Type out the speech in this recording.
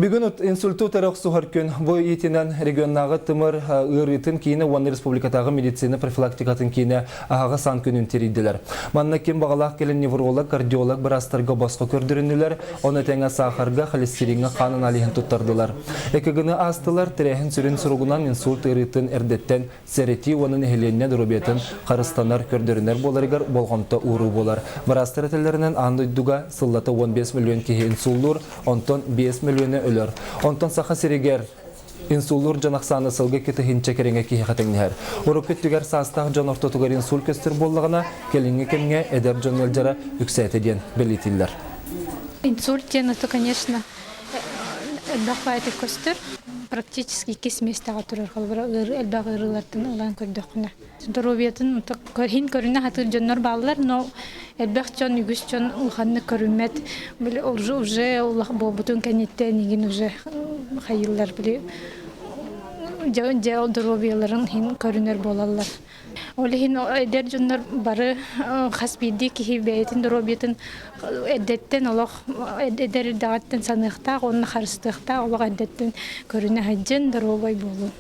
Бүгін инсульту тарық суғаркөн бой етінен регионнағы тымыр ұйрытын кейіні Уан Республикатағы медицина профилактикатын кейіні ағаға сан күнін терейділер. Манна кем бағалақ келін невролог, кардиолог бір астарға басқа көрдірінілер, оны тәңі сахарға, холестеринға қанын алиын тұттардылар. Экігіні астылар тірәхін сүрін сұруғынан инсульт ұйрытын әрдеттен сәрети оның әхеленіне дұрубетін қарыстанар көрдірінер боларығар болғанта ұру болар. Бір астыр әтелерінен андойдуға сыллаты 15 миллион кейі инсулдур, онтон 5 миллионы өлөр. Онтон саха сиригер инсулур жанақсаны сылғы кеті хинче кереңе кейі қатыңнығар. Ұрып көттігер састағы жан ортотугар инсул көстір болығына келіңе кемге әдер жан өлжара үксәтеден белетілдер. Инсульт это, конечно, бақпайды көстір. Практически кесместаға тұрыр қалбыра әлбағы ұрылардың ұлан көрдіқіне. Здоровьетін хин көріне хатыр жоннор балылар, но әлбәқ жон, үгіс жон ұлғанны көрімет. Уже бұтын кәнеттен еген уже қайылар біле. Жау здоровьеларын хин көрінер болалар. Олы хин әдер жоннор бары қаспиді кейі бәйтін здоровьетін әдеттен олық әдер дағаттен санықтақ, оның қарыстықтақ олық әдеттен көріне хайджен здоровой болу.